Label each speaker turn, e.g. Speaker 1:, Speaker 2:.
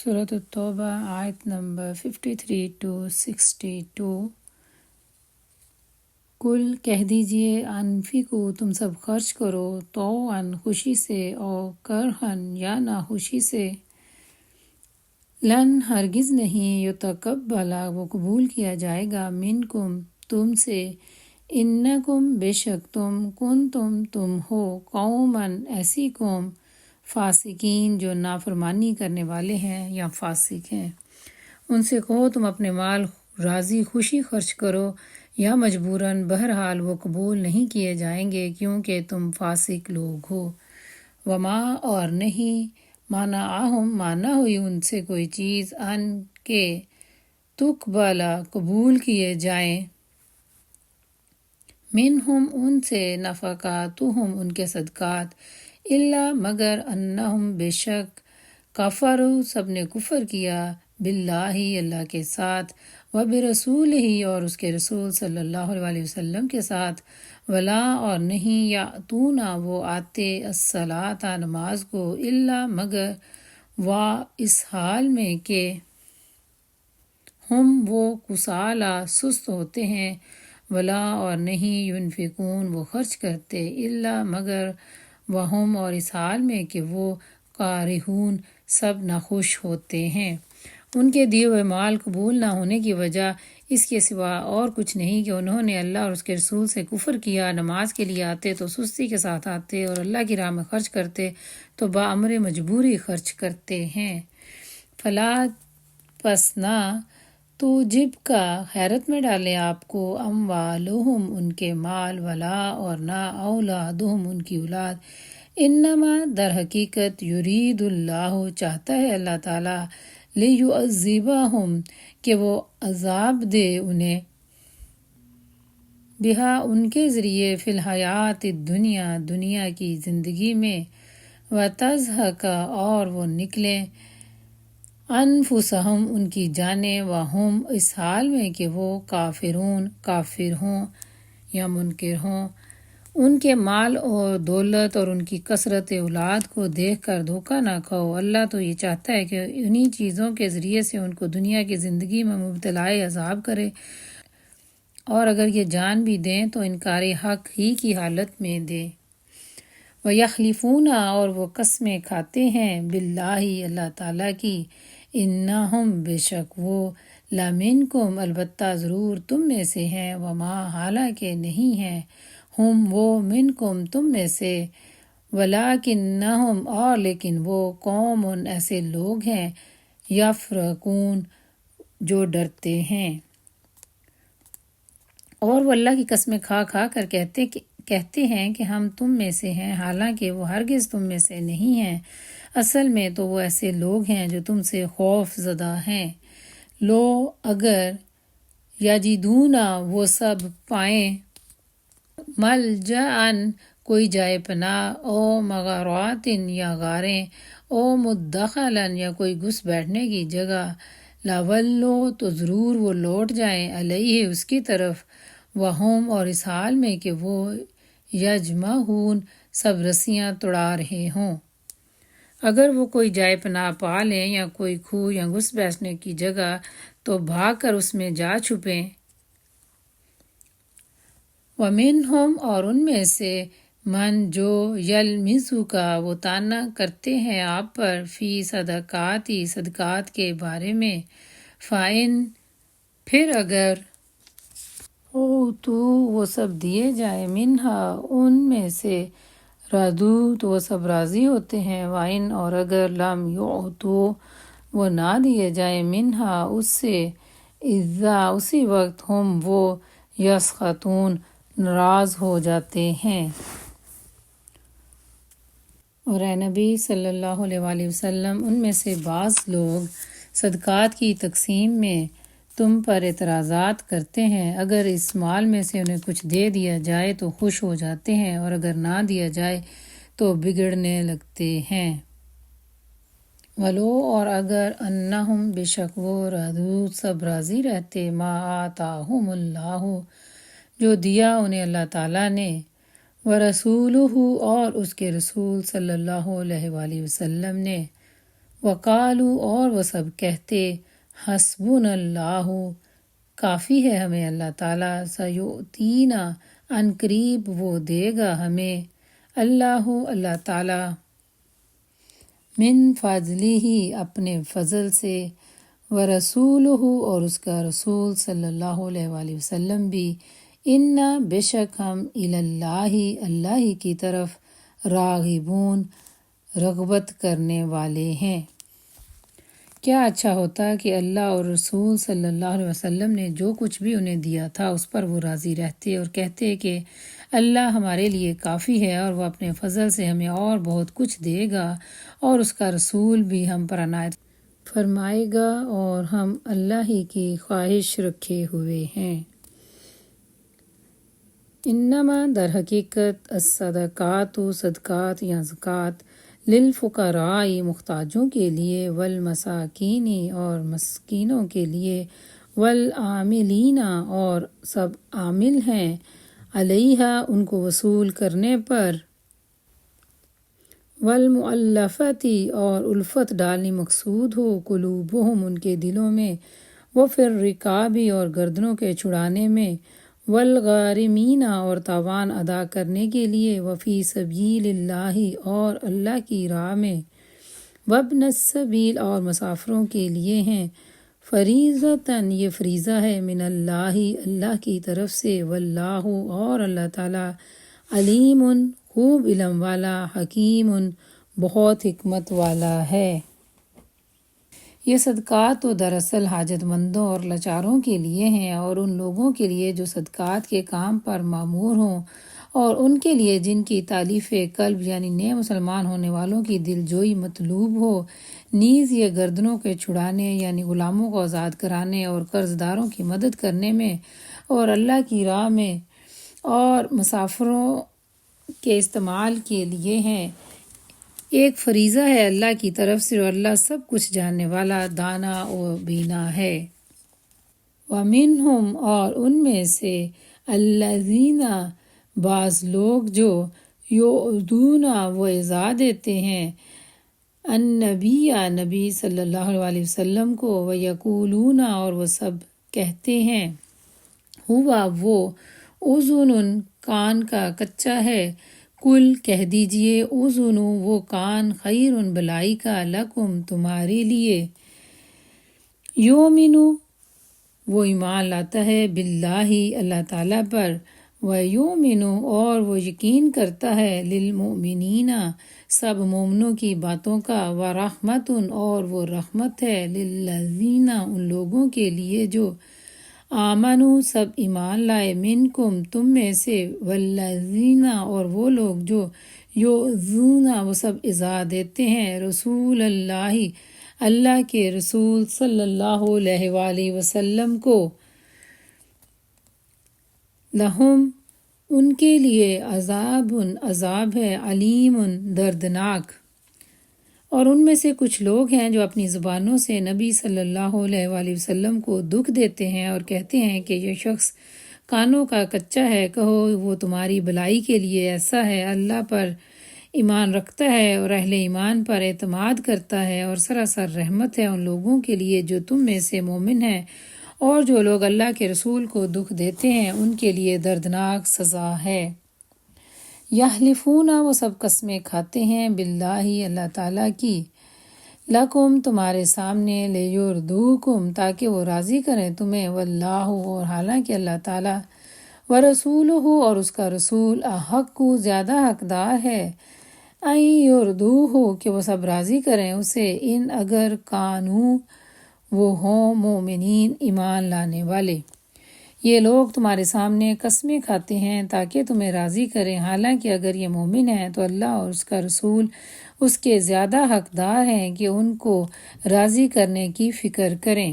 Speaker 1: سورۃ التوبہ آیت number 53 to 62۔ کل کہہ دیجئے انفقو تم سب خرچ کرو، طوعاً خوشی سے، اور کرہاً یا ناخوشی سے، لن ہرگز نہیں، یتقبل وہ قبول کیا جائے گا، منکم تم سے، انکم بے شک تم ہو، قوماً ایسی قوم، فاسقین جو نافرمانی کرنے والے ہیں یا فاسق ہیں۔ ان سے کہو تم اپنے مال راضی خوشی خرچ کرو یا مجبوراً، بہرحال وہ قبول نہیں کیے جائیں گے کیونکہ تم فاسق لوگ ہو۔ وما اور نہیں، مانا ہوئی ان سے کوئی چیز، ان کے تقبلا قبول کیے جائیں، منہم ان سے، نفقاتہم ان کے صدقات، الا مگر انہم بے شک، کفروا سب نے کفر کیا، باللہ اللہ کے ساتھ، وبرسولہ اور اس کے رسول صلی اللہ علیہ وسلم کے ساتھ، ولا اور نہیں، یاتون وہ آتے، الصلاۃ نماز کو، الا مگر، اس حال میں کہ ہم وہ کسالى سست ہوتے ہیں، ولا اور نہیں، ینفقون وہ خرچ کرتے، الا مگر، وہم اور اس حال میں کہ وہ کارہون سب ناخوش ہوتے ہیں۔ ان کے دیے ہوئے مال قبول نہ ہونے کی وجہ اس کے سوا اور کچھ نہیں کہ انہوں نے اللہ اور اس کے رسول سے کفر کیا۔ نماز کے لیے آتے تو سستی کے ساتھ آتے، اور اللہ کی راہ میں خرچ کرتے تو بامر مجبوری خرچ کرتے ہیں۔ فلا پس نہ توجب کا حیرت میں ڈالیں آپ کو، اموالہم ان کے مال، ولا اور نہ اولادہم ان کی اولاد، انما در حقیقت، یرید اللہ چاہتا ہے اللہ تعالیٰ، لیعذبہم کہ وہ عذاب دے انہیں، بہا ان کے ذریعے، فی الحیات الدنیا دنیا کی زندگی میں، وتزہق اور وہ نکلیں، انفسہم ان کی جانیں، وہم اس حال میں کہ وہ کافرون کافر ہوں یا منکر ہوں۔ ان کے مال اور دولت اور ان کی کثرت اولاد کو دیکھ کر دھوکہ نہ کھاؤ، اللہ تو یہ چاہتا ہے کہ انہی چیزوں کے ذریعے سے ان کو دنیا کی زندگی میں مبتلائے عذاب کرے، اور اگر یہ جان بھی دیں تو انکار حق ہی کی حالت میں دیں۔ وَيَحْلِفُونَ اور وہ قسمیں کھاتے ہیں، باللہ اللہ تعالیٰ کی، انہم بے شک وہ، لَمِنکم البتہ ضرور تم میں سے ہیں، وما حالانکہ نہیں ہیں، ہم وہ، منکم تم میں سے، ولیکنہم اور لیکن وہ، قوم ایسے لوگ ہیں، یفرقون جو ڈرتے ہیں۔ اور وہ اللہ کی قسمیں کھا کھا کر کہتے ہیں کہ ہم تم میں سے ہیں، حالانکہ وہ ہرگز تم میں سے نہیں ہیں، اصل میں تو وہ ایسے لوگ ہیں جو تم سے خوف زدہ ہیں۔ لو اگر، یجدون وہ سب پائیں، ملجأ کوئی جائے پناہ، او مغارات یا غاریں، او مدخلا یا کوئی گھس بیٹھنے کی جگہ، لاولو تو ضرور وہ لوٹ جائیں، علیہ اس کی طرف، وہم اور اس حال میں کہ وہ، یجمعون سب رسیاں توڑا رہے ہوں۔ اگر وہ کوئی جائے پناہ پا لیں یا کوئی کھو یا گھس بیٹھنے کی جگہ تو بھاگ کر اس میں جا چھپیں۔ وَمِنْهُمْ اور ان میں سے، من جو، یلمزک وہ طعنہ کرتے ہیں آپ پر، فی صدقاتی صدقات کے بارے میں، فَإِن پھر اگر، اوتوا وہ سب دیے جائیں، منہا ان میں سے، رضوا تو وہ سب راضی ہوتے ہیں، وَإِن اور اگر، لم یعطوا وہ نہ دیے جائیں، منہا اس سے، اذا اسی وقت، ہم وہ، یسخطون ناراض ہو جاتے ہیں۔ اور اے نبی صلی اللہ علیہ وسلم، ان میں سے بعض لوگ صدقات کی تقسیم میں تم پر اعتراضات کرتے ہیں، اگر اس مال میں سے انہیں کچھ دے دیا جائے تو خوش ہو جاتے ہیں، اور اگر نہ دیا جائے تو بگڑنے لگتے ہیں۔ ولو اور اگر، انہم بے شک وہ، رضوا سب راضی رہتے، ما آتاہم اللہ جو دیا انہیں اللہ تعالیٰ نے، ورسولہ اور اس کے رسول صلی اللہ علیہ وسلم نے، وقالو اور وہ سب کہتے حسبنا اللہ کافی ہے ہمیں اللہ تعالیٰ، سیؤتینا ان قریب وہ دے گا ہمیں، اللہ تعالیٰ من فضلہ اپنے فضل سے، ورسولہ اور اس کا رسول صلی اللہ علیہ وآلہ وسلم بھی، انا بے شک ہم اللہ اللہ کی طرف راغبون رغبت کرنے والے ہیں۔ کیا اچھا ہوتا کہ اللہ اور رسول صلی اللہ علیہ وسلم نے جو کچھ بھی انہیں دیا تھا اس پر وہ راضی رہتے اور کہتے کہ اللہ ہمارے لیے کافی ہے اور وہ اپنے فضل سے ہمیں اور بہت کچھ دے گا، اور اس کا رسول بھی ہم پر عنایت فرمائے گا، اور ہم اللہ ہی کی خواہش رکھے ہوئے ہیں۔ انما در حقیقت الصدقات صدقات یا زکوٰۃ للفقراء محتاجوں کے لیے، والمساکین اور مسکینوں کے لیے، والعاملین اور سب عامل ہیں، علیہا ان کو وصول کرنے پر، والمؤلفۃ اور الفت ڈالنی مقصود ہو، قلوبہم ان کے دلوں میں، وفی الرقاب اور گردنوں کے چھڑانے میں، والغارمین اور تاوان ادا کرنے کے لیے، وفی سبیل اللہ اور اللہ کی راہ میں، وابن السبیل اور مسافروں کے لیے ہیں، فریضۃً یہ فریضہ ہے، من اللہ اللہ کی طرف سے، واللہ اور اللہ تعالیٰ علیم خوب علم والا، حکیم بہت حکمت والا ہے۔ یہ صدقات تو دراصل حاجت مندوں اور لاچاروں کے لیے ہیں، اور ان لوگوں کے لیے جو صدقات کے کام پر مامور ہوں، اور ان کے لیے جن کی تالیف قلب یعنی نئے مسلمان ہونے والوں کی دل جوئی مطلوب ہو، نیز یہ گردنوں کے چھڑانے یعنی غلاموں کو آزاد کرانے اور قرض داروں کی مدد کرنے میں اور اللہ کی راہ میں اور مسافروں کے استعمال کے لیے ہیں۔ ایک فریضہ ہے اللہ کی طرف سے، اور اللہ سب کچھ جاننے والا، دانا و بینا ہے۔ وَمِنْهُمْ اور ان میں سے، الَّذِينَ بعض لوگ جو یؤذون وہ ایذا دیتے ہیں، النبی نبی صلی اللہ علیہ وسلم کو، وَيَقُولُونَ اور وہ سب کہتے ہیں، ہوا وہ اذن کان کا کچا ہے، کل کہہ دیجئے اذن وہ کان خیر بھلائی کا، لکم تمہارے لیے، یؤمن وہ ایمان لاتا ہے، باللہ اللہ تعالیٰ پر، ویؤمن اور وہ یقین کرتا ہے، للمؤمنین سب مومنوں کی باتوں کا، ورحمت اور وہ رحمت ہے، للذین ان لوگوں کے لیے جو آمنو سب ایمان لائے، منکم تم میں سے، والذین اور وہ لوگ جو یؤذون وہ سب ایذا دیتے ہیں، رسول اللہ اللہ کے رسول صلی اللہ علیہ وآلہ وسلم کو، لہم ان کے لیے عذاب عذاب ہے، علیم دردناک۔ اور ان میں سے کچھ لوگ ہیں جو اپنی زبانوں سے نبی صلی اللہ علیہ وآلہ وسلم کو دکھ دیتے ہیں اور کہتے ہیں کہ یہ شخص کانوں کا کچا ہے، کہو وہ تمہاری بھلائی کے لیے ایسا ہے، اللہ پر ایمان رکھتا ہے اور اہل ایمان پر اعتماد کرتا ہے، اور سراسر رحمت ہے ان لوگوں کے لیے جو تم میں سے مومن ہیں، اور جو لوگ اللہ کے رسول کو دکھ دیتے ہیں ان کے لیے دردناک سزا ہے۔ یحلفون وہ سب قسمیں کھاتے ہیں، باللہ اللہ تعالیٰ کی، لکم تمہارے سامنے، لیردوکم تاکہ وہ راضی کریں تمہیں، واللہ اور حالانکہ اللہ تعالیٰ، ورسولہ اور اس کا رسول، احق زیادہ حقدار ہے، ان یردوہ کہ وہ سب راضی کریں اسے، ان اگر کانوا وہ ہوں مومنین ایمان لانے والے۔ یہ لوگ تمہارے سامنے قسمیں کھاتے ہیں تاکہ تمہیں راضی کریں، حالانکہ اگر یہ مومن ہیں تو اللہ اور اس کا رسول اس کے زیادہ حقدار ہیں کہ ان کو راضی کرنے کی فکر کریں۔